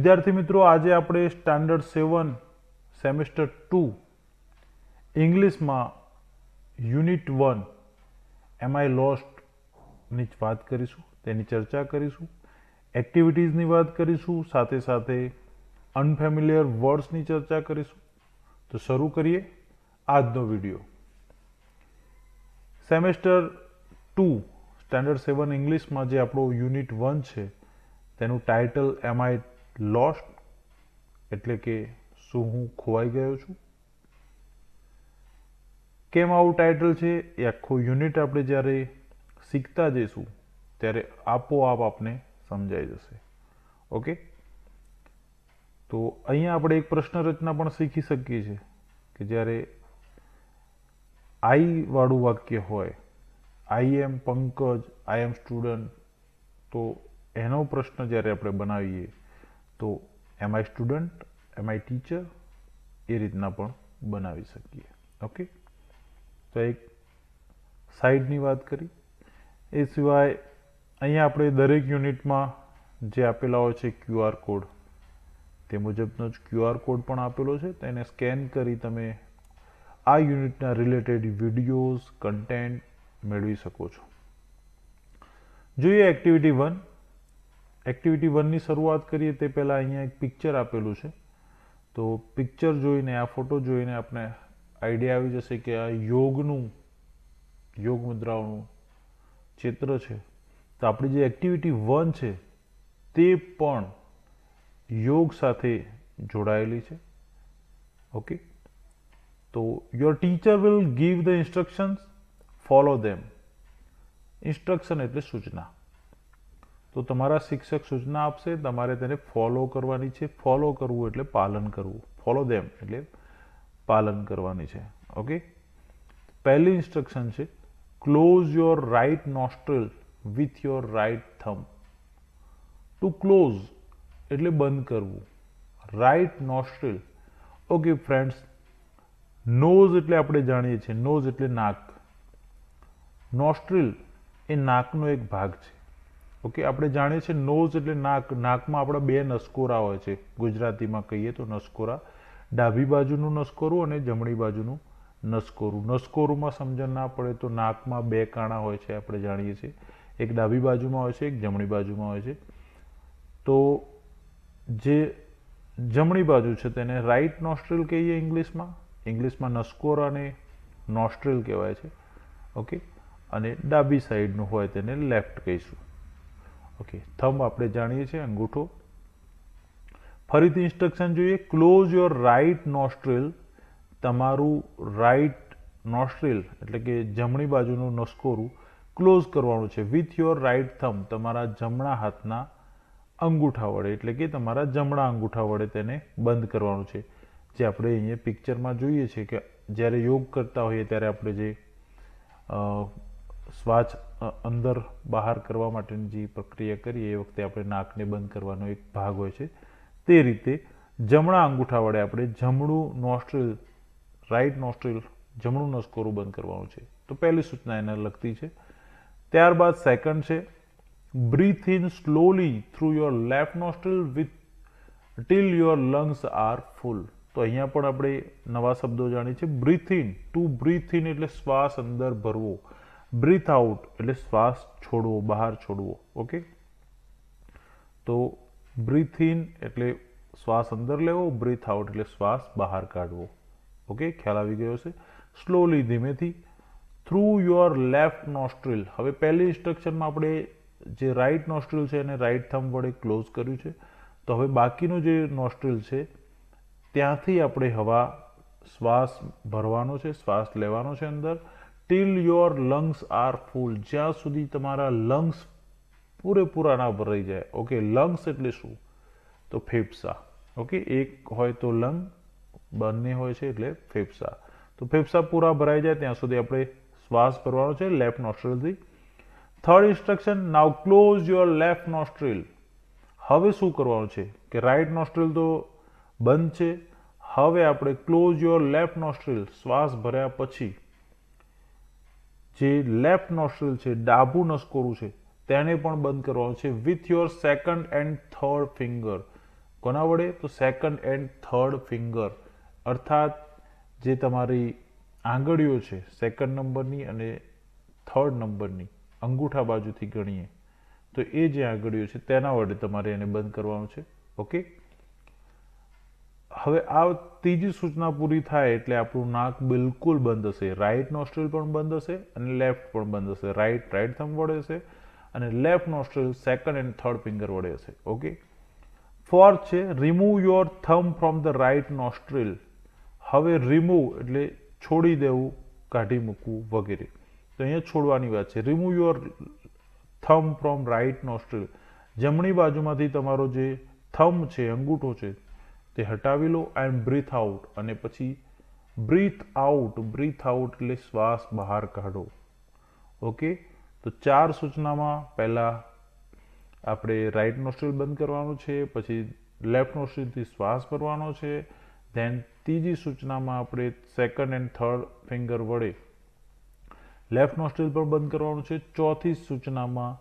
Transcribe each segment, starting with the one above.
विद्यार्थी मित्रों, आज आपणे स्टैंडर्ड 7 सेमेस्टर 2 इंग्लिश में यूनिट 1 एम आई लॉस्ट ની વાત કરીશું, તેની ચર્ચા કરીશું, એક્ટિવિટીઝની વાત કરીશું, સાથે સાથે અનફેમિલિયર વર્ડ્સની ચર્ચા કરીશું। તો શરૂ કરીએ આજનો વિડીયો। સેમેસ્ટર 2 સ્ટાન્ડર્ડ 7 ઇંગ્લિશમાં જે આપણો યુનિટ 1 છે તેનું ટાઇટલ એમ આઈ લોસ્ટ એટલે કે શું હું ખોવાઈ ગયો છું। કેમ આવું ટાઇટલ છે એ આખો યુનિટ આપણે જ્યારે શીખતા જઈશું ત્યારે આપોઆપ આપને સમજાઈ જશે। ઓકે, તો અહીંયા આપણે એક પ્રશ્ન રચના પણ શીખી શકીએ છીએ કે જ્યારે આઈ વાળું વાક્ય હોય, આઈ એમ પંકજ, આઈ એમ સ્ટુડન્ટ, તો એનો પ્રશ્ન જ્યારે આપણે બનાવીએ તો એમ આઈ સ્ટુડન્ટ, એમ આઈ ટીચર એ રીતના પણ બનાવી શકીએ। ઓકે, તો એક સાઈડની વાત કરી। એ સિવાય અહીંયા આપણે દરેક યુનિટમાં જે આપેલા હોય છે ક્યુઆર કોડ, તે મુજબનો જ ક્યુઆર કોડ પણ આપેલો છે, તેને સ્કેન કરી તમે આ યુનિટના રિલેટેડ વિડીયોઝ, કન્ટેન્ટ મેળવી શકો છો। જોઈએ એક્ટિવિટી 1। એક્ટિવિટી 1ની શરૂઆત કરીએ તે પહેલાં અહીંયા એક પિક્ચર આપેલું છે, તો પિક્ચર જોઈને, આ ફોટો જોઈને આપણે આઈડિયા આવી જશે કે આ યોગ મુદ્રાઓનું ચિત્ર છે। તો આપણી જે એક્ટિવિટી 1 છે તે પણ યોગ સાથે જોડાયેલી છે। ઓકે, તો your teacher will give the instructions, follow them. Instruction એટલે સૂચના, તો તમારા શિક્ષક સૂચના આપશે, તમારે તેને ફોલો કરવાની છે। ફોલો કરવું એટલે પાલન કરવું, ફોલો ધેમ એટલે પાલન કરવાની છે। ઓકે, પહેલી ઇન્સ્ટ્રક્શન છે close your right nostril with your right thumb. To close એટલે બંધ કરવું, right nostril. Okay friends, nose એટલે આપણે જાણીએ છીએ, નોઝ એટલે નાક, નોસ્ટ્રિલ એ નાકનો એક ભાગ છે। ઓકે, આપણે જાણીએ છીએ નોઝ એટલે નાક, નાકમાં આપણા બે નસકોરા હોય છે, ગુજરાતીમાં કહીએ તો નસકોરા, ડાબી બાજુનું નસકોરું અને જમણી બાજુનું નસકોરું। નસકોરુંમાં સમજણ ના પડે તો નાકમાં બે કાણા હોય છે, આપણે જાણીએ છીએ, એક ડાબી બાજુમાં હોય છે, એક જમણી બાજુમાં હોય છે। તો જે જમણી બાજુ છે તેને રાઇટ નોસ્ટ્રિલ કહીએ ઇંગ્લિશમાં નસકોરાને નોસ્ટ્રિલ કહેવાય છે। ઓકે, અને ડાબી સાઈડનું હોય તેને લેફ્ટ કહીશું। ઓકે, થંબ આપણે જાણીએ છીએ અંગૂઠો। ફરીથી ઇન્સ્ટ્રક્શન જોઈએ, ક્લોઝ યોર રાઇટ નોસ્ટ્રિલ, તમારું રાઇટ નોસ્ટ્રિલ એટલે કે જમણી બાજુનું નસકોરું ક્લોઝ કરવાનું છે વિથ યોર રાઇટ થંબ, તમારા જમણા હાથના અંગૂઠા વડે, એટલે કે તમારા જમણા અંગૂઠા વડે તેને બંધ કરવાનું છે। જે આપણે અહીંયા પિક્ચરમાં જોઈએ છીએ કે જ્યારે યોગ કરતા હોઈએ ત્યારે આપણે જે શ્વાસ અંદર બહાર કરવા માટેની જે પ્રક્રિયા કરીએ એ વખતે આપણે નાકને બંધ કરવાનો એક ભાગ હોય છે, તે રીતે જમણા અંગૂઠા વડે આપણે જમણું નોસ્ટ્રિલ, રાઇટ નોસ્ટ્રિલ, જમણું નસકોરું બંધ કરવાનું છે। તો પહેલી સૂચના એને લગતી છે। ત્યારબાદ સેકન્ડ છે breathe in slowly through your left nostril with till your lungs are full. તો અહીંયા પણ આપણે નવા શબ્દો જાણીએ છીએ। Breathe in, to breathe in એટલે શ્વાસ અંદર ભરવો, બ્રીથ આઉટ એટલે શ્વાસ છોડવો, બહાર છોડવો। ઓકે, તો બ્રીથ ઇન એટલે શ્વાસ અંદર લેવો, બ્રીથ આઉટ એટલે શ્વાસ બહાર કાઢવો। ઓકે, ખ્યાલ આવી ગયો છે। સ્લોલી, ધીમેથી, થ્રુ યોર લેફ્ટ નોસ્ટ્રિલ। હવે પહેલી ઇન્સ્ટ્રક્શનમાં આપણે જે રાઇટ નોસ્ટ્રિલ છે એને રાઇટ થંબ વડે ક્લોઝ કર્યું છે, તો હવે બાકીનું જે નોસ્ટ્રિલ છે ત્યાંથી આપણે શ્વાસ ભરવાનો છે, શ્વાસ લેવાનો છે અંદર, till your lungs are full, જ્યાં સુધી તમારા લંગ્સ પૂરેપૂરા ના ભરાઈ જાય। ઓકે, લંગ્સ એટલે શું? તો ફેફસા। ઓકે, એક હોય તો લંગ, બંને હોય છે એટલે ફેફસા। તો ફેફસા પૂરા ભરાઈ જાય ત્યાં સુધી આપણે શ્વાસ ભરવાનો છે લેફ્ટ નોસ્ટ્રિલથી। Third instruction, now close your left nostril. હવે શું કરવાનું છે કે રાઇટ નોસ્ટ્રિલ તો બંધ છે, હવે આપણે ક્લોઝ યોર લેફ્ટ નોસ્ટ્રિલ, શ્વાસ ભર્યા પછી જે લેફ્ટ નોસ્ટ્રિલ છે, ડાબું નસકોરું છે, તેને પણ બંધ કરવાનું છે with your second and third finger, કોના વડે? તો સેકન્ડ એન્ડ થર્ડ ફિંગર, અર્થાત જે તમારી આંગળીઓ છે સેકન્ડ નંબરની અને થર્ડ નંબરની અંગૂઠા બાજુથી ગણીએ તો એ જે આંગળીઓ છે તેના વડે તમારે એને બંધ કરવાનું છે. ઓકે, હવે આ ત્રીજી સૂચના પૂરી થાય એટલે આપણું નાક બિલકુલ બંધ હશે. રાઈટ નોસ્ટ્રિલ પણ બંધ હશે અને લેફ્ટ પણ બંધ હશે. રાઈટ થંબ વડે હશે અને left nostril second and third finger વડે હશે. ઓકે, ફોર્થ છે remove your thumb from the right nostril. હવે રિમૂવ એટલે છોડી દેવું, કાઢી મૂકવું વગેરે. તો અહીંયા છોડવાની વાત છે. Remove your thumb from right nostril, જમણી બાજુમાંથી તમારો જે થંબ છે, અંગૂઠો છે તે હટાવી લો એન્ડ બ્રીથ આઉટ, અને પછી બ્રીથ આઉટ એટલે શ્વાસ બહાર કાઢો. ઓકે, તો 4 સૂચનામાં પહેલા આપણે રાઈટ નોસ્ટ્રિલ બંધ કરવાનું છે, પછી લેફ્ટ નોસ્ટ્રિલથી શ્વાસ ભરવાનો છે, ધેન ત્રીજી સૂચનામાં આપણે સેકન્ડ એન્ડ થર્ડ ફિંગર વડે લેફ્ટ નોસ્ટ્રિલ પણ બંધ કરવાનું છે, ચોથી સૂચનામાં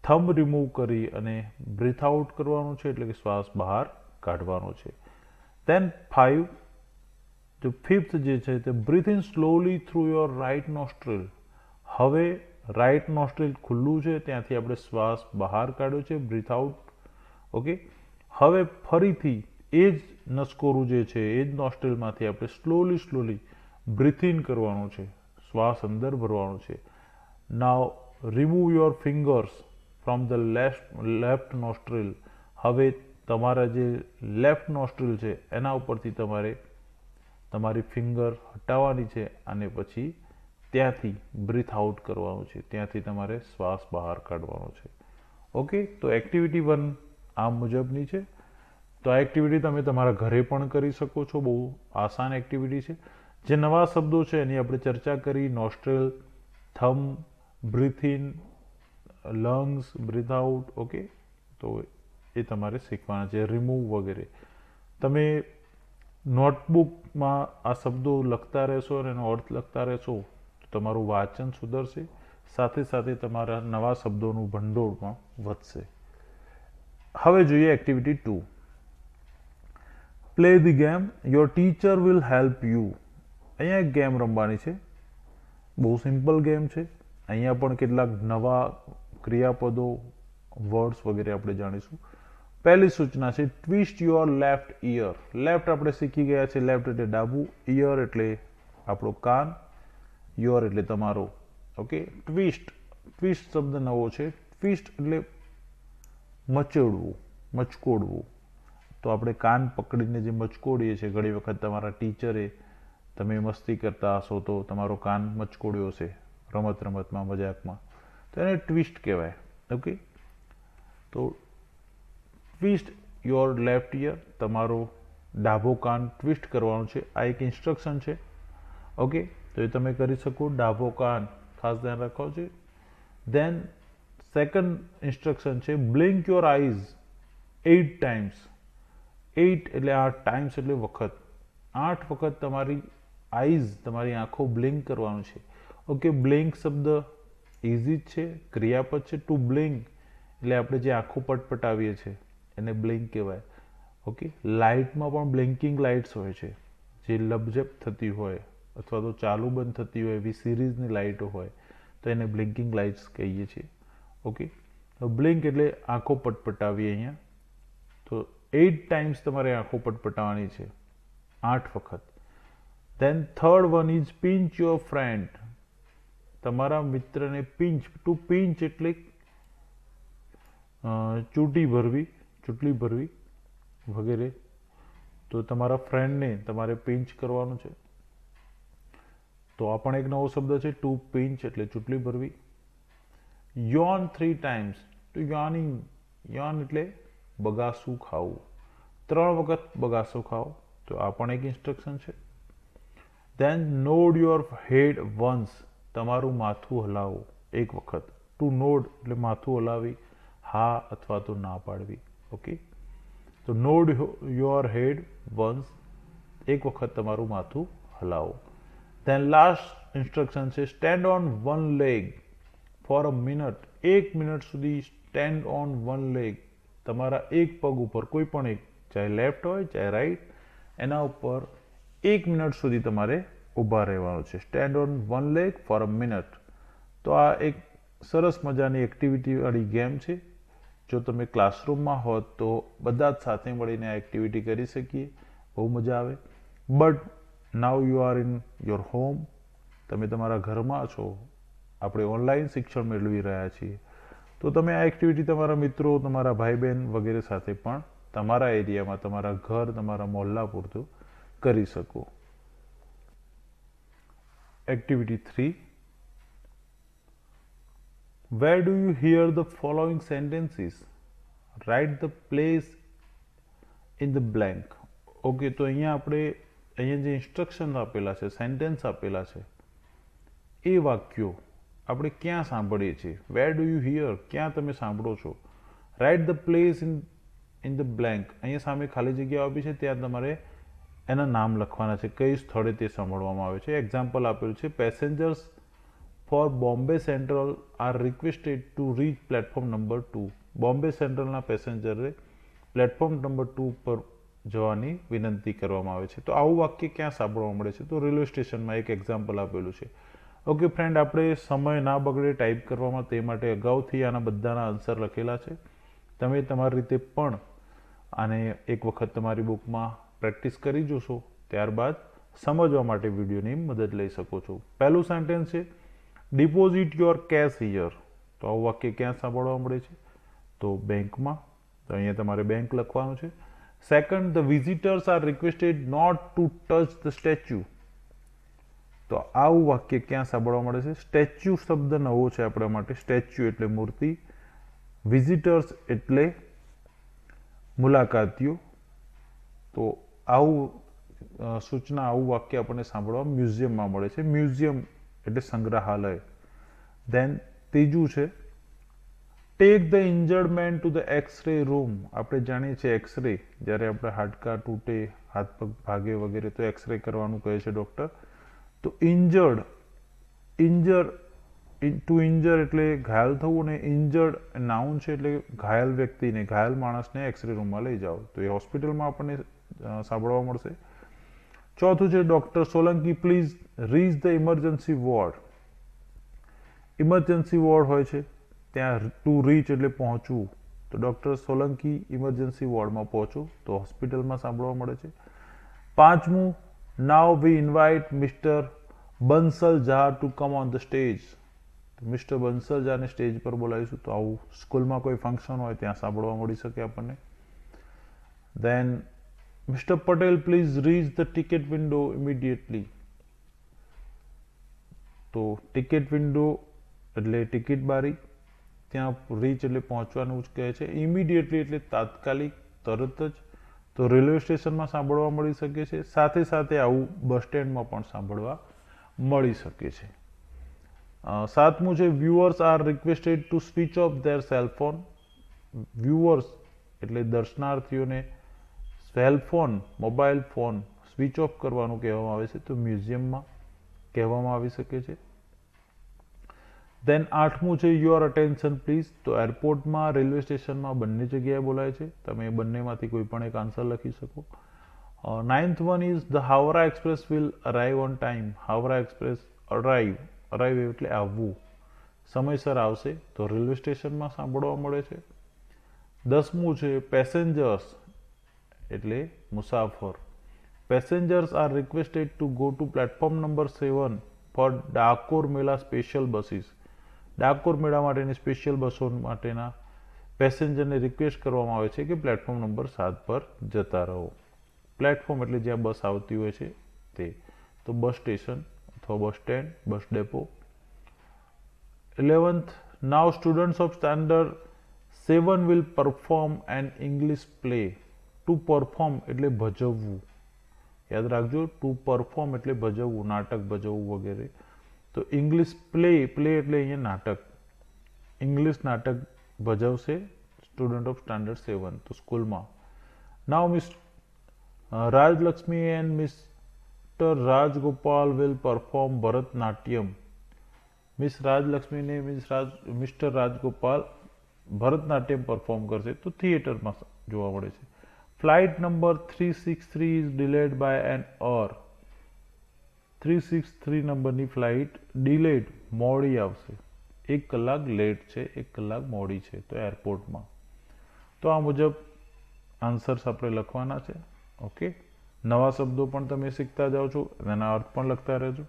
થંબ રિમૂવ કરી અને બ્રીથ આઉટ કરવાનું છે, એટલે કે શ્વાસ બહાર કાઢવાનો છે. ધેન 5, જો ફિફ્થ જે છે તે breathe in slowly through your right nostril. હવે રાઈટ નોસ્ટ્રિલ ખુલ્લું છે, ત્યાંથી આપણે શ્વાસ બહાર કાઢ્યો છે, બ્રીથ આઉટ. ઓકે, હવે ફરીથી એ જ નસકોરું જે છે એ જ નોસ્ટ્રિલમાંથી આપણે સ્લોલી બ્રીથ ઇન કરવાનું છે, શ્વાસ અંદર ભરવાનો છે. Now remove your fingers from the left nostril. હવે તમારા જે લેફ્ટ નોસ્ટ્રિલ છે એના ઉપરથી તમારે તમારી ફિંગર હટાવવાની છે અને પછી ત્યાંથી બ્રીથ આઉટ કરવાનું છે, ત્યાંથી તમારે શ્વાસ બહાર કાઢવાનો છે. ઓકે, તો એક્ટિવિટી 1 આ મુજબની છે. તો આ એક્ટિવિટી તમે તમારા ઘરે પણ કરી શકો છો, બહુ આસાન એક્ટિવિટી છે. જે નવા શબ્દો છે એની આપણે ચર્ચા કરી, nostril, thumb, breathe in, lungs, breathe out. Okay, તો એ તમારે શીખવાના છે, રિમૂવ વગેરે. તમે નોટબુકમાં આ શબ્દો લખતા રહેશો અને એનો અર્થ લખતા રહેશો તો તમારું વાંચન સુધરશે, સાથે સાથે તમારા નવા શબ્દોનું ભંડોળ પણ વધશે. હવે જોઈએ activity 2. Play the game your teacher will help you. અહીંયા એક ગેમ રમવાની છે, બહુ સિમ્પલ ગેમ છે. અહીંયા પણ કેટલાક નવા ક્રિયાપદો, વર્ડ્સ વગેરે આપણે જાણીશું. પહેલી સૂચના છે twist your left ear. Left આપણે શીખી ગયા છે, લેફ્ટ એટલે ડાબું, ઇયર એટલે આપણો કાન, યોર એટલે તમારો. ઓકે, ટ્વિસ્ટ શબ્દ નવો છે. ટ્વિસ્ટ એટલે મચોડવું, મચકોડવું. તો આપણે કાન પકડીને જે મચકોડીએ છીએ, ઘણી વખત તમારા ટીચરે તમે મસ્તી કરતા હશો તો તમારો કાન મચકોડ્યો હશે રમતમાં, મજાકમાં, તો એને ટ્વિસ્ટ કહેવાય. ઓકે, તો ટ્વિસ્ટ યોર લેફ્ટ ઇયર, તમારો ડાબો કાન ટ્વિસ્ટ કરવાનો છે. આ એક ઇન્સ્ટ્રક્શન છે. ઓકે, તો એ તમે કરી શકો. ડાબો કાન ખાસ ધ્યાન રાખો છે. ધેન સેકન્ડ ઇન્સ્ટ્રક્શન છે બ્લિંક યોર આઈઝ 8 times. 8 એટલે 8 ટાઈમ્સ એટલે વખત. 8 વખત તમારી આઈઝ, તમારી આંખો બ્લિંક કરવાનું છે. ઓકે, બ્લિંક શબ્દ ઇઝી જ છે, ક્રિયાપદ છે. ટુ બ્લિંક એટલે આપણે જે આંખો પટપટાવીએ છીએ એને બ્લિંક કહેવાય. ઓકે, લાઇટમાં પણ બ્લિંકિંગ લાઇટ્સ હોય છે, જે લપઝપ થતી હોય અથવા તો ચાલુ બંધ થતી હોય એવી સિરીઝની લાઇટો હોય તો એને બ્લિંકિંગ લાઇટ્સ કહીએ છીએ. ઓકે, તો બ્લિંક એટલે આંખો પટપટાવીએ અહીંયા. તો 8 times તમારે આંખો પટપટાવવાની છે, 8 વખત. Than third one is pinch your friend. તમારા મિત્રને પિંચ, ટુ પિંચ એટલે ચૂંટલી ભરવી વગેરે. તો તમારા ફ્રેન્ડને તમારે પિંચ કરવાનું છે. તો આ પણ એક નવો શબ્દ છે, ટુ પિંચ એટલે ચૂંટલી ભરવી. યોન 3 times, ટુ યોનિંગ. યોન એટલે બગાસું ખાવું, 3 વખત બગાસું ખાઓ. તો આ પણ એક ઇન્સ્ટ્રક્શન છે. Then nod your head once. તમારું માથું હલાવો 1 વખત. ટુ નોડ એટલે માથું હલાવી, હા અથવા તો ના પાડવી. ઓકે, તો નોડ યોર હેડ વન્સ, 1 વખત તમારું માથું હલાવો. ધેન લાસ્ટ ઇન્સ્ટ્રક્શન છે stand on 1 leg four a minute. 1 minute સુધી સ્ટેન્ડ ઓન 1 leg, તમારા એક પગ ઉપર, કોઈ પણ એક ચાહે લેફ્ટ હોય ચાહે રાઈટ, એના ઉપર 1 મિનિટ સુધી તમારે ઊભા રહેવાનું છે. Stand on one leg for a minute. તો આ એક સરસ મજાની એક્ટિવિટીવાળી ગેમ છે. જો તમે ક્લાસરૂમમાં હોત તો બધા જ સાથે મળીને આ એક્ટિવિટી કરી શકીએ, બહુ મજા આવે. But now you are in your home, તમે તમારા ઘરમાં છો, આપણે ઓનલાઈન શિક્ષણ મેળવી રહ્યા છીએ, તો તમે આ એક્ટિવિટી તમારા મિત્રો, તમારા ભાઈ બહેન વગેરે સાથે પણ તમારા એરિયામાં, તમારા ઘર, તમારા મોહલ્લા પૂરતું કરી શકો. Activity 3. Where do you hear the following sentences? Write the place in the blank. Okay, તો અહીંયા જે ઇન્સ્ટ્રક્શન આપેલા છે, સેન્ટેન્સ આપેલા છે, એ વાક્યો આપણે ક્યાં સાંભળીએ છીએ? વેર ડુ યુ હિયર, ક્યાં તમે સાંભળો છો? Write the place in the blank, અહીંયા સામે ખાલી જગ્યા આપી છે, ત્યાં તમારે એના નામ લખવાના છે, કઈ સ્થળે તે સાંભળવામાં આવે છે. એક્ઝામ્પલ આપેલું છે, passengers for Bombay central are requested to reach platform number 2. Bombay સેન્ટ્રલના પેસેન્જરે પ્લેટફોર્મ નંબર 2 પર જવાની વિનંતી કરવામાં આવે છે. તો આવું વાક્ય ક્યાં સાંભળવા મળે છે? તો રેલવે સ્ટેશનમાં એક એક્ઝામ્પલ આપેલું છે. ઓકે ફ્રેન્ડ, આપણે સમય ના બગડે ટાઈપ કરવામાં, તે માટે અગાઉથી આના બધાના આન્સર લખેલા છે. તમે તમારી રીતે પણ આને એક વખત તમારી બુકમાં પ્રેક્ટિસ કરી જોશો, ત્યારબાદ સમજવા માટે વિડીયોની મદદ લઈ શકો છો. પહેલું સેન્ટેન્સ છે, ડિપોઝિટ યોર કેશ હિયર. તો આવું વાક્ય ક્યાં સાંભળવા મળે છે? તો બેંકમાં. તો અહીંયા તમારે બેંક લખવાનું છે. Second, the visitors are requested not to touch the statue. તો આવું વાક્ય ક્યાં સાંભળવા મળે છે? સ્ટેચ્યુ શબ્દ નવો છે આપણા માટે. સ્ટેચ્યુ એટલે મૂર્તિ, વિઝિટર્સ એટલે મુલાકાતીઓ. તો આવું સૂચના, આવું વાક્ય આપણને સાંભળવા મ્યુઝિયમમાં મળે છે. મ્યુઝિયમ એટલે સંગ્રહાલય. દેન ત્રીજું છે, take the injured man to the x ray room. આપણે જાણીએ છીએ એક્સરે, જ્યારે આપણે હાડકાં તૂટે, હાથ પગ ભાગે વગેરે, તો એક્સરે કરવાનું કહે છે ડૉક્ટર. તો ઇન્જર્ડ, ટુ ઇન્જર એટલે ઘાયલ થવું, ને ઇન્જર્ડ નાઉન છે એટલે ઘાયલ વ્યક્તિને, ઘાયલ માણસને એક્સરે રૂમમાં લઈ જાઓ. તો એ હોસ્પિટલમાં આપણને સાંભળવા મળશે. ચોથું છે, doctor Solanki please reach the emergency ward. Emergency ward હોય છે ત્યાં ટુ રીચ એટલે પહોંચવું. તો ડૉક્ટર સોલંકી ઇમરજન્સી વોર્ડમાં પહોંચો, તો હોસ્પિટલમાં સાંભળવા મળે છે. પાંચમું, now we invite mister Bansal Jha to come on the stage. Mister Bansal ઝાને સ્ટેજ પર બોલાવીશું. તો આવું સ્કૂલમાં કોઈ ફંક્શન હોય ત્યાં સાંભળવા મળી શકે આપણને. Then mister Patel please reach the ticket window immediately. તો ટિકિટ વિન્ડો એટલે ટિકિટ બારી, ત્યાં રીચ એટલે પહોંચવાનું જ કહે છે. ઇમિડિયેટલી એટલે તાત્કાલિક, તરત જ. તો રેલવે સ્ટેશનમાં સાંભળવા મળી શકે છે. સાથે સાથે આવું બસ સ્ટેન્ડમાં પણ સાંભળવા મળી શકે છે. સાતમું છે, viewers are requested to switch off their cellphone. Viewers એટલે દર્શનાર્થીઓને cellphone, mobile phone switch off કરવાનું કહેવામાં આવે છે. તો મ્યુઝિયમમાં કહેવામાં આવી શકે છે. દેન આઠમું છે, યોર અટેન્શન પ્લીઝ. તો એરપોર્ટમાં, રેલવે સ્ટેશનમાં બંને જગ્યાએ બોલાય છે. તમે બંનેમાંથી કોઈ પણ એક આન્સર લખી શકો. Ninth one is the Howrah express will arrive on time. Howrah express arrive એટલે આવવું, સમયસર આવશે. તો રેલવે સ્ટેશનમાં સાંભળવા મળે છે. 10મું છે, પેસેન્જર્સ એટલે મુસાફર. Passengers are requested to go to platform number 7 for Dakor મેળા સ્પેશિયલ બસીસ. ડાકોર મેળા માટેની સ્પેશિયલ બસો માટેના પેસેન્જરને રિક્વેસ્ટ કરવામાં આવે છે કે પ્લેટફોર્મ નંબર 7 પર જતા રહો. પ્લેટફોર્મ એટલે જ્યાં બસ આવતી હોય છે તે. તો બસ સ્ટેશન અથવા bus stand, bus depot. 11th, now students of standard 7 will perform N English play. Two perform એટલે ભજવવું, યાદ રાખજો. ટુ પરફોર્મ એટલે ભજવવું, નાટક ભજવવું વગેરે. તો ઇંગ્લિશ પ્લે એટલે અહીંયા નાટક, ઇંગ્લિશ નાટક ભજવશે સ્ટુડન્ટ ઓફ સ્ટાન્ડર્ડ 7, તો સ્કૂલમાં. Now miss Rajalakshmi and mister Rajagopal will perform Bharatanatyam. Miss Rajalakshmi ને મિસ્ટર રાજગોપાલ ભરતનાટ્યમ પરફોર્મ કરશે. તો થિયેટરમાં જોવા મળે છે. Flight number 363 is delayed by an hour. 363 નંબરની ફ્લાઇટ ડિલેડ મોડી આવશે, 1 કલાક લેટ છે, 1 કલાક મોડી છે તો એરપોર્ટમાં. તો આ મુજબ આન્સર્સ આપણે લખવાના છે. ઓકે, નવા શબ્દો પણ તમે શીખતા જાઓ છો, એના અર્થ પણ લખતા રહેજો.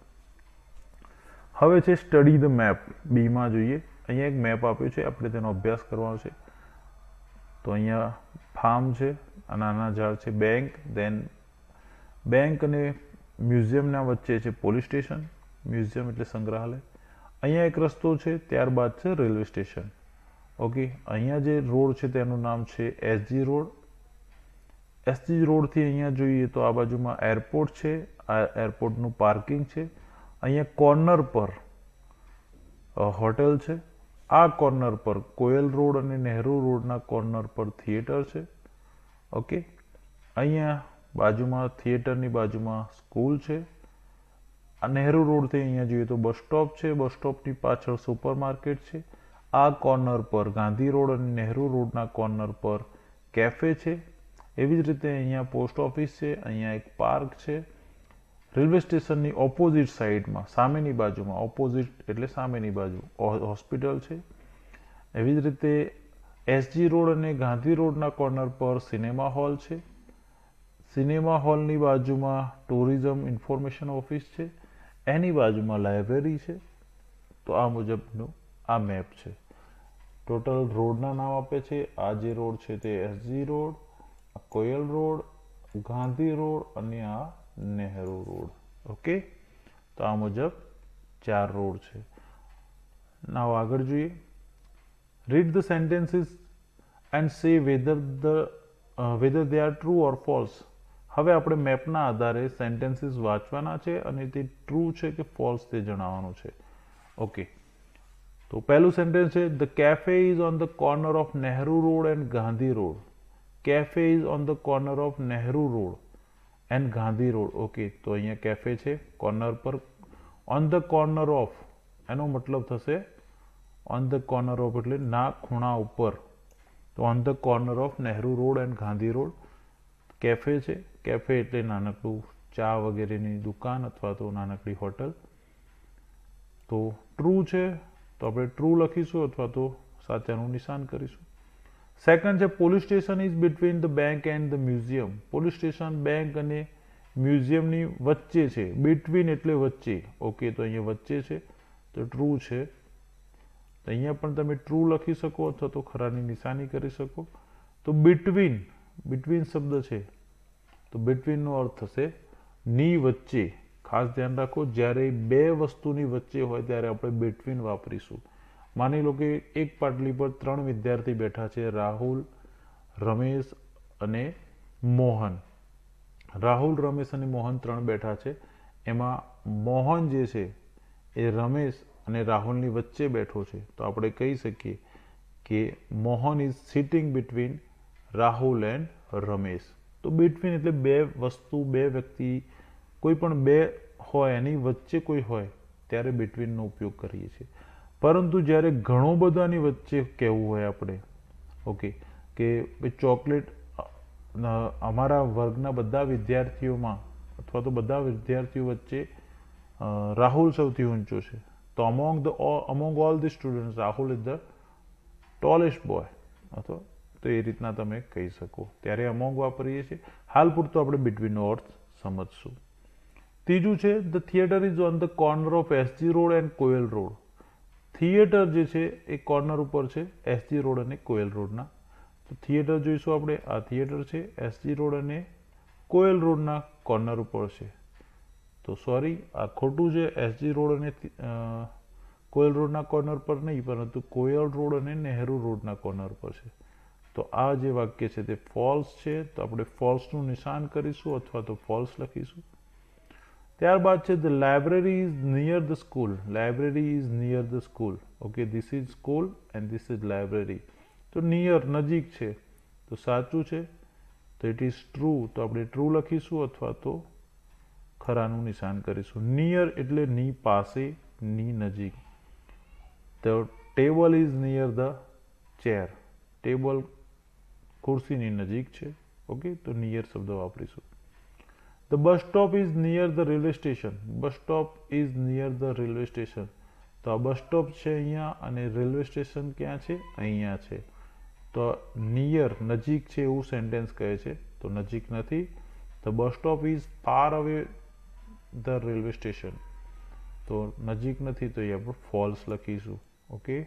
હવે છે સ્ટડી ધ મેપ. બીમાં જોઈએ, અહીંયા એક મેપ આપ્યો છે, આપણે તેનો અભ્યાસ કરવાનો છે. તો અહીંયા ફાર્મ છે, નાના ઝાડ છે, બેંક, દેન બેંક અને મ્યુઝિયમના વચ્ચે છે પોલીસ સ્ટેશન. મ્યુઝિયમ એટલે સંગ્રહાલય. અહીંયા એક રસ્તો છે, ત્યારબાદ છે રેલવે સ્ટેશન. ઓકે, અહીંયા જે રોડ છે તેનું નામ છે એસજી રોડ. એસજી રોડથી અહીંયા જોઈએ તો આ બાજુમાં એરપોર્ટ છે, આ એરપોર્ટનું પાર્કિંગ છે. અહીંયા કોર્નર પર હોટેલ છે. આ કોર્નર પર કોયલ રોડ અને નહેરુ રોડના કોર્નર પર થિયેટર છે. ઓકે, અહીંયા બાજુમાં થિયેટરની બાજુમાં સ્કૂલ છે. આ નહેરુ રોડથી અહીંયા જોઈએ તો બસ સ્ટોપ છે, બસ સ્ટોપની પાછળ સુપર માર્કેટ છે. આ કોર્નર પર ગાંધી રોડ અને નહેરુ રોડના કોર્નર પર કેફે છે. એવી જ રીતે અહીંયા પોસ્ટ ઓફિસ છે, અહીંયા એક પાર્ક છે. રેલવે સ્ટેશનની ઓપોઝિટ સાઈડમાં સામેની બાજુમાં, ઓપોઝિટ એટલે સામેની બાજુ, હોસ્પિટલ છે. એવી જ રીતે એસજી રોડ અને ગાંધી રોડના કોર્નર પર સિનેમા હોલ છે. સિનેમા હોલની બાજુમાં ટુરિઝમ ઇન્ફોર્મેશન ઓફિસ છે. એની બાજુમાં લાઇબ્રેરી છે. તો આ મુજબનું આ મેપ છે. ટોટલ રોડના નામ આપે છે. આ જે રોડ છે તે SG road, Koyal road, Gandhi road અને આ નહેરુ રોડ. ઓકે, તો આ મુજબ 4 રોડ છે. નાવ આગળ જોઈએ. Read the sentences and say weather they are true or false. હવે આપણે મેપના આધારે સેન્ટેન્સીસ વાંચવાના છે અને તે ટ્રુ છે કે ફોલ્સ તે જણાવવાનું છે. ઓકે, તો પહેલું સેન્ટેન્સ છે the cafe is on the corner of Nehru road and Gandhi road. Cafe is on the corner of Nehru road and Gandhi road. Okay, તો અહીંયા કેફે છે કોર્નર પર. ઓન ધ કોર્નર ઓફ એનો મતલબ થશે ઓન ધ કોર્નર ઓફ એટલે ના ખૂણા ઉપર. તો on the corner of Nehru road and Gandhi road cafe છે. કેફે એટલે નાનકડું ચા વગેરેની દુકાન અથવા તો નાનકડી હોટલ. તો ટ્રુ છે તો આપણે ટ્રુ લખીશું અથવા તો સાચાનું નિશાન કરીશું. સેકન્ડ છે police station is between the bank and the museum. Police station bank અને મ્યુઝિયમની વચ્ચે છે. બિટવીન એટલે વચ્ચે. ઓકે, તો અહીંયા વચ્ચે છે તો ટ્રુ છે. તો અહીંયા પણ તમે ટ્રુ લખી શકો અથવા તો ખરાની નિશાની કરી શકો. તો બિટવીન, બિટવીન શબ્દ છે તો બિટવીનનો અર્થ થશે ની વચ્ચે. ખાસ ધ્યાન રાખો, જ્યારે બે વસ્તુની વચ્ચે હોય ત્યારે આપણે બિટવીન વાપરીશું. માની લો કે એક પાટલી પર 3 વિદ્યાર્થી બેઠા છે, રાહુલ, રમેશ અને મોહન. રાહુલ, રમેશ અને મોહન 3 બેઠા છે. એમાં મોહન જે છે એ રમેશ અને રાહુલની વચ્ચે બેઠો છે. તો આપણે કહી શકીએ કે Mohan is sitting between Rahul and Ramesh. તો બિટવીન એટલે બે વસ્તુ, બે વ્યક્તિ, કોઈ પણ બે હોય એની વચ્ચે કોઈ હોય ત્યારે બિટવીનનો ઉપયોગ કરીએ છીએ. પરંતુ જ્યારે ઘણો બધાની વચ્ચે કહેવું હોય આપણે, ઓકે, કે ચોકલેટ અમારા વર્ગના બધા વિદ્યાર્થીઓમાં અથવા તો બધા વિદ્યાર્થીઓ વચ્ચે રાહુલ સૌથી ઊંચો છે. તો among all the students Rahul is the tallest boy. અથવા તો એ રીતના તમે કહી શકો. ત્યારે અમોંગ વાપરીએ છીએ. હાલ પૂરતો આપણે બિટવીનનો અર્થ સમજશું. ત્રીજું છે the theatre is on the corner of SG road and Koyal road. Theatre જે છે એ કોર્નર ઉપર છે એસજી રોડ અને કોયલ રોડના. તો થિયેટર જોઈશું આપણે. આ થિયેટર છે એસજી રોડ અને કોયલ રોડના કોર્નર ઉપર છે. તો સોરી, આ ખોટું છે. એસજી રોડ અને કોયલ રોડના કોર્નર પર નહીં, પરંતુ કોયલ રોડ અને નહેરુ રોડના કોર્નર પર છે. તો આ જે વાક્ય છે તે ફોલ્સ છે. તો આપણે ફોલ્સનું નિશાન કરીશું અથવા તો ફોલ્સ લખીશું. ત્યારબાદ છે the library is near the school. Library is near the school. Okay, this is school and this is library. તો નિયર નજીક છે તો સાચું છે. તો ઇટ ઇઝ ટ્રુ. તો આપણે ટ્રુ લખીશું અથવા તો ખરાનું નિશાન કરીશું. નિયર એટલે ની પાસે, ની નજીક. તો table is near the chair. Table ખુરશીની નજીક છે. ઓકે, તો નિયર શબ્દ વાપરીશું. The bus stop is near the railway station. Bus stop is near the railway station. તો આ બસ સ્ટોપ છે અહીંયા અને રેલવે સ્ટેશન ક્યાં છે? અહીંયા છે. તો નિયર નજીક છે એવું સેન્ટેન્સ કહે છે, તો નજીક નથી. The bus stop is far away the railway station. તો નજીક નથી, તો અહીંયા આપણે ફોલ્સ લખીશું. ઓકે,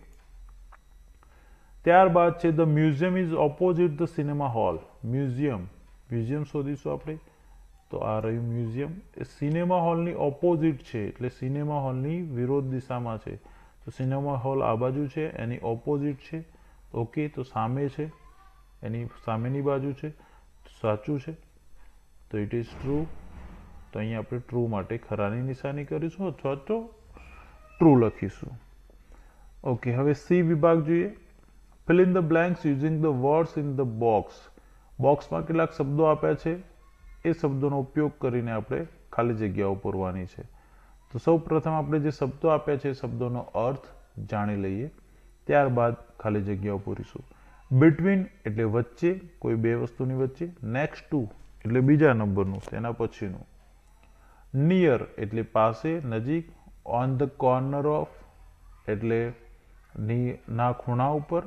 ત્યારબાદ છે the museum is opposite the cinema hall. Museum શોધીશું આપણે. તો આ રહ્યું મ્યુઝિયમ, એ સિનેમા હોલની ઓપોઝિટ છે, એટલે સિનેમા હોલની વિરોધ દિશામાં છે. તો સિનેમા હોલ આ બાજુ છે, એની ઓપોઝિટ છે. ઓકે, તો સામે છે, એની સામેની બાજુ છે. સાચું છે, તો ઇટ ઇઝ ટ્રુ. તો અહીંયા આપણે ટ્રુ માટે ખરાની નિશાની કરીશું અથવા તો ટ્રુ લખીશું. ઓકે, હવે સી વિભાગ જોઈએ. Fill in the blanks using the words in the box. બોક્સમાં કેટલાક શબ્દો આપ્યા છે, એ શબ્દોનો ઉપયોગ કરીને આપણે ખાલી જગ્યાઓ પૂરવાની છે. તો સૌ પ્રથમ આપણે જે શબ્દો આપ્યા છે એ શબ્દોનો અર્થ જાણી લઈએ, ત્યારબાદ ખાલી જગ્યાઓ પૂરીશું. બિટવીન એટલે વચ્ચે, કોઈ બે વસ્તુની વચ્ચે. નેક્સ્ટ ટુ એટલે બીજા નંબરનું, તેના પછીનું. નિયર એટલે પાસે, નજીક. ઓન ધ કોર્નર ઓફ એટલે ના ખૂણા ઉપર.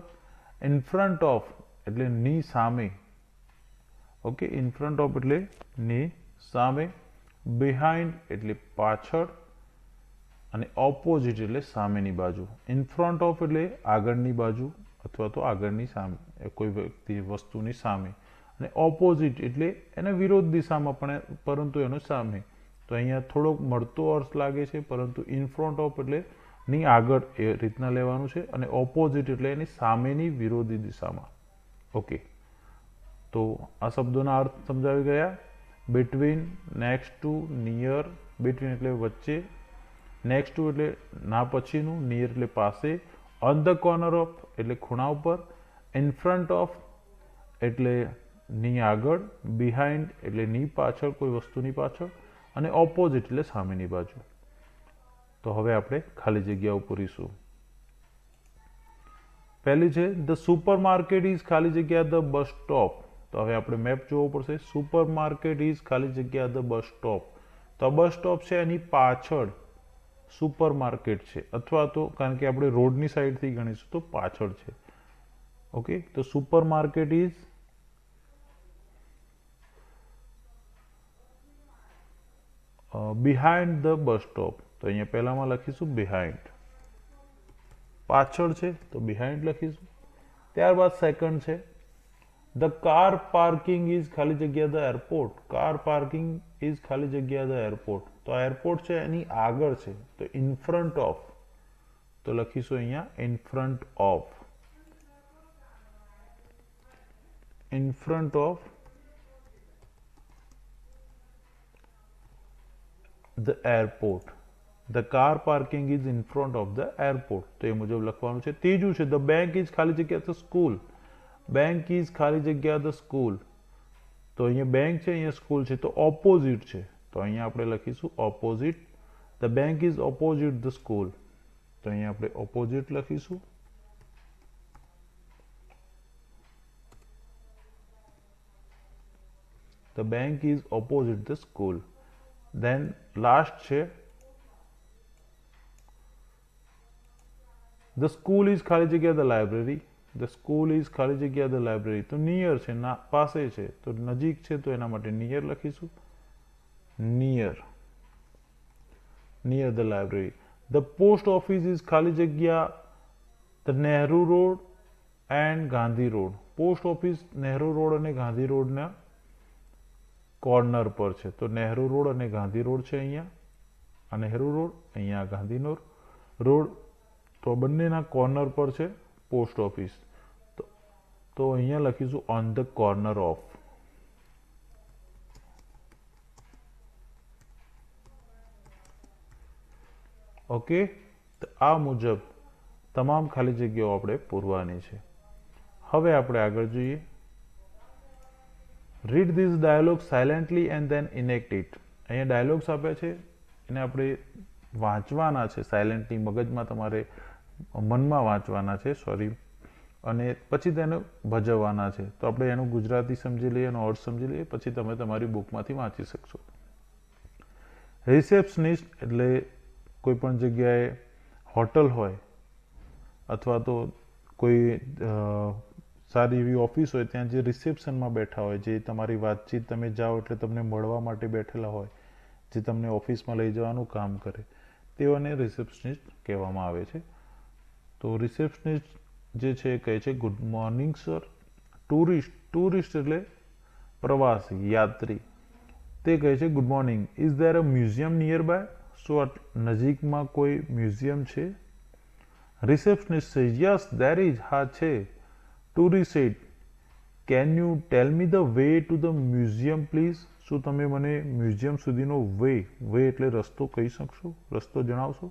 ઇન ફ્રન્ટ ઓફ એટલે ની સામે. ઓકે, ઇન ફ્રન્ટ ઓફ એટલે ની સામે. બિહાઇન્ડ એટલે પાછળ અને ઓપોઝિટ એટલે સામેની બાજુ. ઇન ફ્રન્ટ ઓફ એટલે આગળની બાજુ અથવા તો આગળની સામે, કોઈ વ્યક્તિ વસ્તુની સામે. અને ઓપોઝિટ એટલે એને વિરોધ દિશામાં પણ, પરંતુ એનો સામે. તો અહીંયા થોડોક મળતો અર્થ લાગે છે, પરંતુ ઇન ફ્રન્ટ ઓફ એટલે ની આગળ એ રીતના લેવાનું છે, અને ઓપોઝિટ એટલે એની સામેની વિરોધી દિશામાં. ઓકે, તો આ શબ્દોના અર્થ સમજાવી ગયા. Between, next to, near. Between એટલે વચ્ચે, નેક્સ્ટ ટુ એટલે ના પછીનું, નિયર એટલે પાસે. ઓન ધ કોર્નર ઓફ એટલે ખૂણા ઉપર. ઇન ફ્રન્ટ ઓફ એટલે ની આગળ. બિહાઇન્ડ એટલે ની પાછળ, કોઈ વસ્તુની પાછળ. અને ઓપોઝિટ એટલે સામેની બાજુ. તો હવે આપણે ખાલી જગ્યાઓ પૂરીશું. પહેલી છે ધ સુપર માર્કેટ ઇઝ ખાલી જગ્યા ધ બસ સ્ટોપ. તો હવે આપણે મેપ જોવો પડશે. સુપર માર્કેટ ઇઝ ખાલી જગ્યા ધ બસ સ્ટોપ. તો આ બસ સ્ટોપ છે એની પાછળ સુપર માર્કેટ છે, અથવા તો કારણ કે આપણે રોડની સાઈડથી ગણીશું તો પાછળ છે. ઓકે, તો super market is behind the bus stop. તો અહીંયા પહેલામાં લખીશું બિહાઇન્ડ. પાછળ છે તો બિહાઇન્ડ લખીશું. ત્યારબાદ સેકન્ડ છે ધ કાર પાર્કિંગ ઇઝ ખાલી જગ્યા the airport. Car parking is ખાલી જગ્યા ધ એરપોર્ટ. તો એરપોર્ટ છે એની આગળ છે, તો ઇન ફ્રન્ટ ઓફ. તો લખીશું અહીંયા in front of. In front of the airport. The car parking is in front of the airport. તો એ મુજબ લખવાનું છે. ત્રીજું છે ધ બેંક ઇઝ ખાલી જગ્યા ધ સ્કૂલ. બેંક ઇઝ ખાલી જગ્યા ધ સ્કૂલ. તો અહીંયા બેંક છે, અહીંયા સ્કૂલ છે, તો ઓપોઝિટ છે. તો અહીંયા આપણે લખીશું opposite. The bank is opposite the school. તો અહીંયા આપણે ઓપોઝિટ લખીશું. The bank is opposite the school. Then last છે ધ સ્કૂલ ઇઝ ખાલી જગ્યા the library. The school is ખાલી જગ્યા ધ લાઇબ્રેરી. તો નિયર છે, ના પાસે છે, તો નજીક છે, તો એના માટે નિયર લખીશું. Near, near the library. The post office is ખાલી જગ્યા the Nehru road and Gandhi road. Post office Nehru road અને ગાંધી રોડના કોર્નર પર છે. તો નહેરુ રોડ અને ગાંધી રોડ છે અહીંયા. આ નહેરુ રોડ, અહીંયા ગાંધીનો રોડ. તો બંનેના કોર્નર પર છે પોસ્ટ ઓફિસ. તો અહીંયા લખીશું on the corner of. Okay, તો આ મુજબ તમામ ખાલી જગ્યાઓ આપણે પૂરવાની છે. હવે આપણે આગળ જોઈએ. Read this dialogue silently and then enact it. અહીંયા ડાયલોગ્સ આપ્યા છે, એને આપણે વાંચવાના છે સાયલેન્ટલી. મગજમાં તમારે મનમાં વાંચવાના છે, સોરી. અને પછી તેને ભજવવાના છે. તો આપણે એનું ગુજરાતી સમજી લઈએ, એનો અર્થ સમજી લઈએ, પછી તમે તમારી બુકમાંથી વાંચી શકશો. રિસેપ્શનિસ્ટ એટલે કોઈ પણ જગ્યાએ હોટલ હોય અથવા તો કોઈ સારી એવી ઓફિસ હોય, ત્યાં જે રિસેપ્શનમાં બેઠા હોય, જે તમારી વાતચીત તમે જાઓ એટલે તમને મળવા માટે બેઠેલા હોય, જે તમને ઓફિસમાં લઈ જવાનું કામ કરે, તેઓને રિસેપ્શનિસ્ટ કહેવામાં આવે છે. તો રિસેપ્શનિસ્ટ જે છે એ કહે છે ગુડ મોર્નિંગ સર. ટુરિસ્ટ એટલે પ્રવાસી, યાત્રી, તે કહે છે good morning. Is there a museum nearby? શું નજીકમાં કોઈ મ્યુઝિયમ છે? Receptionist say yes there is, હા છે. Tourist said can you tell me the way to the museum please? શું તમે મને મ્યુઝિયમ સુધીનો વે એટલે રસ્તો કહી શકશો, રસ્તો જણાવશો?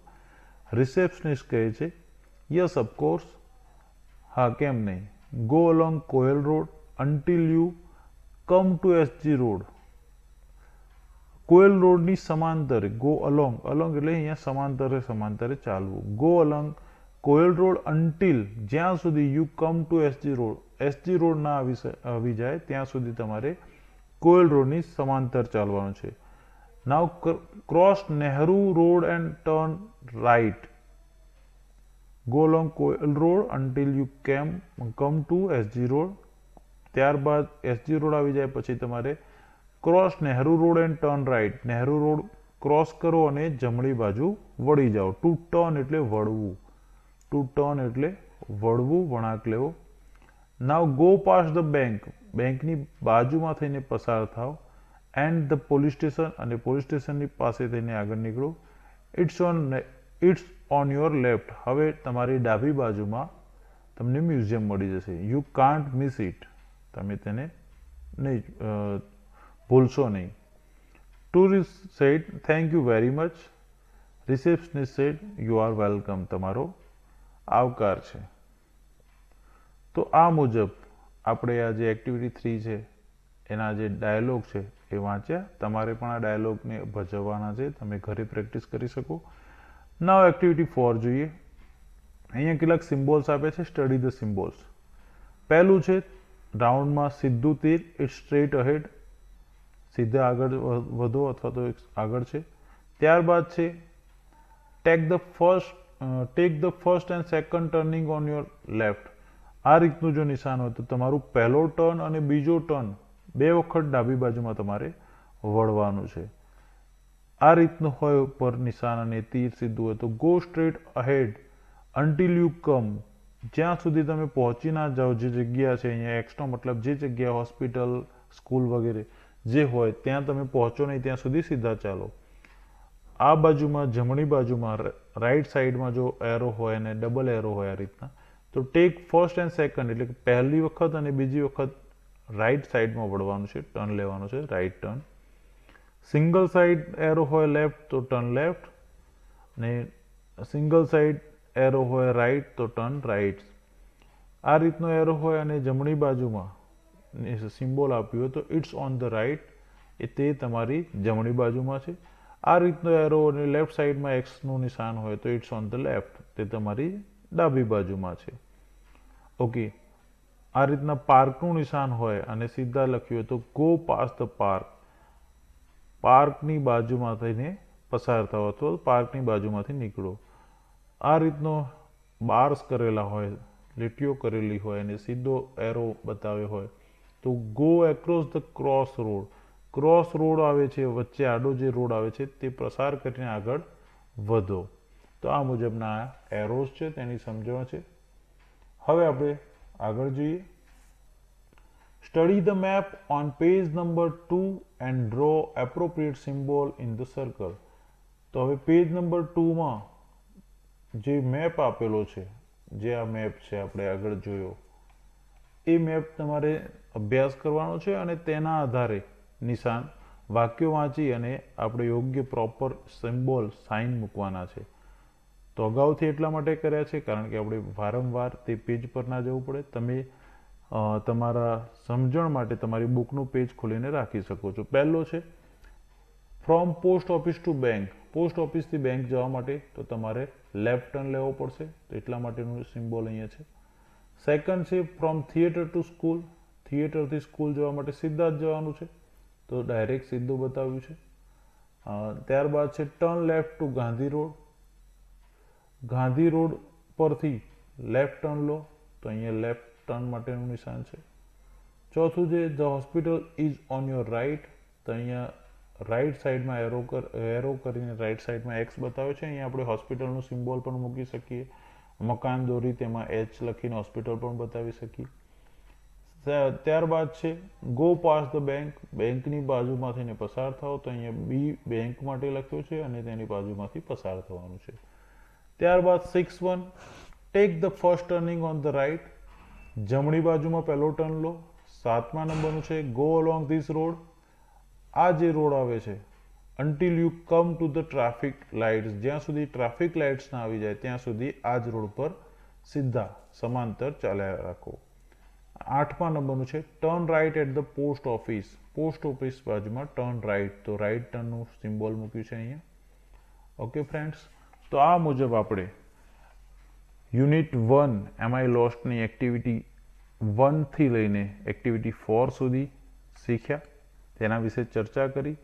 રિસેપ્શનિસ્ટ કહે છે યસ ઓફકોર્સ, હા કેમ નહીં. Go along Koyal road until you come to SG road. Koyal રોડની સમાંતરે, ગો અલોંગ એટલે અહીંયા સમાંતરે ચાલવું. Go along Koyal road until, જ્યાં સુધી you come to SG road, SG road ના આવી જાય ત્યાં સુધી તમારે કોયલ રોડની સમાંતર ચાલવાનું છે. Now cross Nehru road and turn right. Go along Koyal road until you come to SG road. ત્યારબાદ એસજી રોડ આવી જાય પછી તમારે cross Nehru road and turn right. Nehru road cross કરો અને જમણી બાજુ વળી જાઓ. ટુ ટર્ન એટલે વળવું. વળાંક લેવો. નાવ ગો પાસ ધ બેંક, બેંકની બાજુમાં થઈને પસાર થાવ. એન્ડ ધ પોલીસ સ્ટેશન, અને પોલીસ સ્ટેશનની પાસે થઈને આગળ નીકળો. ઇટ્સ ઓન યોર લેફ્ટ, હવે તમારી ડાબી બાજુમાં તમને મ્યુઝિયમ મળી જશે. યુ કાન્ટ મિસ ઇટ, તમે તેને નહીં ભૂલશો નહીં. Tourist sad thank you very much. Receptionist said you are welcome, તમારો આવકાર છે. તો આ મુજબ આપણે આ જે એક્ટિવિટી 3 છે એના જે ડાયલોગ છે એ વાંચ્યા. તમારે પણ આ ડાયલોગને ભજવવાના છે, તમે ઘરે પ્રેક્ટિસ કરી શકો. નાવ એક્ટિવિટી 4 જોઈએ. અહીંયા કેટલાક સિમ્બોલ્સ આપે છે, સ્ટડી ધ સિમ્બોલ્સ. પહેલું છે રાઉન્ડમાં સીધું તીર, ઇટ સ્ટ્રેટ અહેડ, સીધા આગળ વધો અથવા તો આગળ છે. ત્યારબાદ છે take the first and second turning on your left. આ રીતનું જો નિશાન હોય તો તમારું પહેલો ટર્ન અને બીજો ટર્ન 2 વખત ડાબી બાજુમાં તમારે વળવાનું છે. આ રીતનું હોય ઉપર નિશાન અને તીર સીધું હોય તો go straight ahead until you come, જ્યાં સુધી તમે પહોંચી ના જાઓ. જે જગ્યા છે અહીંયા એક્સનો મતલબ જે જગ્યા હોસ્પિટલ, સ્કૂલ વગેરે જે હોય ત્યાં તમે પહોંચો નહીં ત્યાં સુધી સીધા ચાલો. આ બાજુમાં જમણી બાજુમાં રાઈટ સાઈડમાં જો એરો હોય અને ડબલ એરો હોય આ રીતના, તો ટેક ફર્સ્ટ એન્ડ સેકન્ડ એટલે કે પહેલી વખત અને બીજી વખત રાઈટ સાઈડમાં વળવાનું છે, ટર્ન લેવાનું છે, right turn. Single side arrow હોય લેફ્ટ તો ટર્ન લેફ્ટ, ને સિંગલ સાઈડ એરો હોય રાઈટ તો ટર્ન રાઈટ. આ રીતનો એરો હોય અને જમણી બાજુમાં સિમ્બોલ આપ્યું હોય તો ઇટ્સ ઓન ધ રાઈટ, એ તે તમારી જમણી બાજુમાં છે. આ રીતનો એરો અને લેફ્ટ સાઈડમાં એક્સનું નિશાન હોય તો ઇટ્સ ઓન ધ લેફ્ટ, તે તમારી ડાબી બાજુમાં છે. ઓકે, આ રીતના પાર્કનું નિશાન હોય અને સીધા લખ્યું હોય તો ગો પાસ ધ પાર્ક, પાર્કની બાજુમાં થઈને પસાર થાવ અથવા પાર્કની બાજુમાંથી નીકળો. આ રીતનો બાર્સ કરેલા હોય, લીટીઓ કરેલી હોય અને સીધો એરો બતાવ્યો હોય તો go across the cross road. Cross road આવે છે, વચ્ચે આડો જે રોડ આવે છે તે પસાર કરીને આગળ વધો. તો આ મુજબના એરોસ છે તેની સમજણ છે. હવે આપણે આગળ જોઈએ. Study the map on page number 2 and draw appropriate symbol in the circle. તો હવે પેજ નંબર 2માં જે મેપ આપેલો છે, જે આ મેપ છે આપણે આગળ જોયો, એ મેપ તમારે અભ્યાસ કરવાનો છે અને તેના આધારે નિશાન વાક્યો વાંચી અને આપણે યોગ્ય પ્રોપર સિમ્બોલ સાઇન મૂકવાના છે. તો અગાઉથી એટલા માટે કર્યા છે કારણ કે આપણે વારંવાર તે પેજ પર ના જવું પડે. તમે તમારા સમજણ માટે તમારી બુકનું પેજ ખોલીને રાખી શકો છો. પહેલો છે from post office to bank. Post ઓફિસથી બેંક જવા માટે તો તમારે લેફ્ટ ટર્ન લેવો પડશે, તો એટલા માટેનું સિમ્બોલ અહીંયા છે. સેકન્ડ છે ફ્રોમ થિયેટર ટુ સ્કૂલ, થિયેટરથી સ્કૂલ જવા માટે સીધા જ જવાનું છે, તો ડાયરેક્ટ સીધું બતાવ્યું છે. ત્યારબાદ છે turn left to Gandhi road, Gandhi road પરથી લેફ્ટ ટર્ન લો, તો અહીંયા લેફ્ટ ટર્ન માટેનું નિશાન છે. ચોથું છે the hospital is on your right, તો અહીંયા રાઇટ સાઈડમાં એરો કરીને રાઇટ સાઈડમાં એક્સ બતાવે છે. અહીંયા આપણે હોસ્પિટલનું સિમ્બોલ પણ મૂકી શકીએ, મકાન દોરી તેમાં એચ લખીને હોસ્પિટલ પણ બતાવી શકીએ. ત્યારબાદ છે ગો પાસ ધ બેંક, બેંકની બાજુમાંથીને પસાર થાવ, તો અહીંયા બી બેંક માટે લખ્યું છે અને તેની બાજુમાંથી પસાર થવાનું છે. ત્યારબાદ 6.1 take the first turning on the right, જમણી બાજુમાં પહેલો ટર્ન લો. 7મા નંબરનું છે ગો અલોંગ ધીસ રોડ, આ જે રોડ આવે છે until you come to the traffic lights, જ્યાં સુધી ટ્રાફિક લાઇટ્સ ના આવી જાય ત્યાં સુધી આ જ રોડ પર સીધા સમાંતર ચાલ્યા રાખો. 8મા નંબરનું છે turn right at the post office, post office બાજુમાં ટર્ન રાઇટ, તો રાઇટ ટર્નનું સિમ્બોલ મૂક્યું છે અહીંયા. ઓકે ફ્રેન્ડ્સ, તો આ મુજબ આપણે યુનિટ 1 એમઆઈ લોસ્ટની એક્ટિવિટી 1 થી લઈને એક્ટિવિટી 4 સુધી શીખ્યા, તેના વિશે ચર્ચા કરી.